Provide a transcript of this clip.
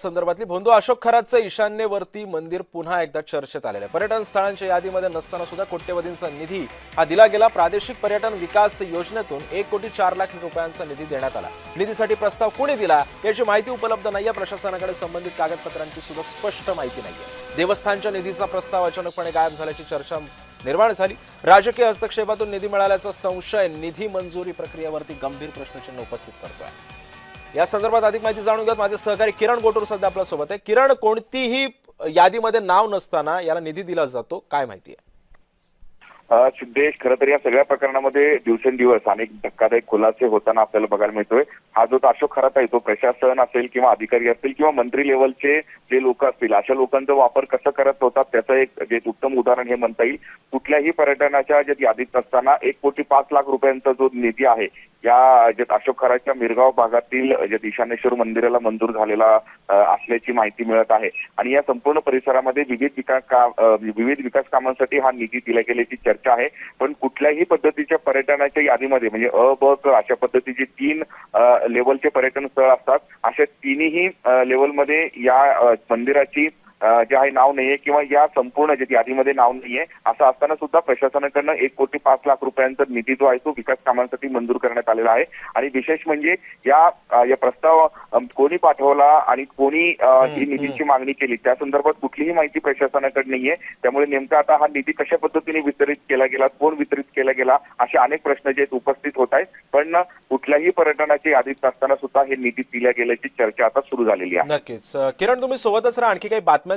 संदर्भातली भोंदू अशोक खरातचं ईशान्येवरती मंदिर पुन्हा एकदा चर्चेत आलेलं आहे। पर्यटन स्थळांच्या यादीमध्ये नसताना सुद्धा कोट्यवधींचा निधी हा दिला गेला। प्रादेशिक पर्यटन विकास योजनेतून 1,04,00,000 रुपयांचा निधी देण्यात आला। निधीसाठी प्रस्ताव कोणी दिला याची माहिती उपलब्ध नाहीये। प्रशासनाकडे संबंधित कागदपत्रांची सुद्धा स्पष्ट माहिती नाहीये। देवस्थानच्या निधीचा प्रस्ताव अचानकपणे गायब झाल्याची चर्चा निर्माण झाली। राजकीय हस्तक्षेपातून निधी मिळाल्याचा संशय निधी मंजुरी प्रक्रियेवरती गंभीर प्रश्नचिन्ह उपस्थित करतोय। या संदर्भात अधिक माहिती जाणून घेत माझे सहकारी किरण गोटूर सध्या आपल्या सोबत आहे। किरण, कोणतीही यादीमध्ये नाव नसताना याला निधी दिला जातो, काय माहिती आहे? सिद्धेश, खरं तर या सगळ्या प्रकरणामध्ये दिवसेंदिवस अनेक धक्कादायक खुलासे होताना आपल्याला बघायला मिळतोय। हा जो अशोक खरात आहे तो प्रशासन असेल किंवा अधिकारी असतील किंवा मंत्री लेवलचे जे लोक असतील अशा लोकांचा वापर कसं करत होतात त्याचं एक जे उत्तम उदाहरण हे म्हणता येईल। कुठल्याही पर्यटनाच्या ज्या यादीत नसताना 1,05,00,000 रुपयांचा जो निधी आहे या जे अशोक खरातच्या मिरगाव भागातील जे ईशानेश्वर मंदिराला मंजूर झालेला असल्याची माहिती मिळत आहे। आणि या संपूर्ण परिसरामध्ये विविध विकास कामांसाठी हा निधी दिला गेल्याची चर्चा आहे। पण कुठल्याही पद्धतीच्या पर्यटनाच्या यादीमध्ये म्हणजे अ, ब, क अशा पद्धतीचे 3 लेवलचे पर्यटन स्थळ असतात। अशा तिन्ही लेवलमध्ये या मंदिराची जे आहे नाव नाहीये किंवा या संपूर्ण जे यादीमध्ये नाव नाहीये। असं असताना सुद्धा प्रशासनाकडनं 1,05,00,000 रुपयांचा निधी जो आहे तो विकास कामांसाठी मंजूर करण्यात आलेला आहे। आणि विशेष म्हणजे या प्रस्ताव कोणी पाठवला आणि कोणी ही निधीची मागणी केली त्या संदर्भात कुठलीही माहिती प्रशासनाकडे नाहीये। त्यामुळे नेमका आता हा निधी कशा पद्धतीने वितरित केला गेला, कोण वितरित केला गेला असे अनेक प्रश्न जे उपस्थित होत आहेत। पण कुठल्याही पर्यटनाची यादीत नसताना सुद्धा हे निधी दिल्या गेल्याची चर्चा आता सुरू झालेली आहे। नक्कीच किरण, तुम्ही सोबतच राहा। आणखी काही बातम्या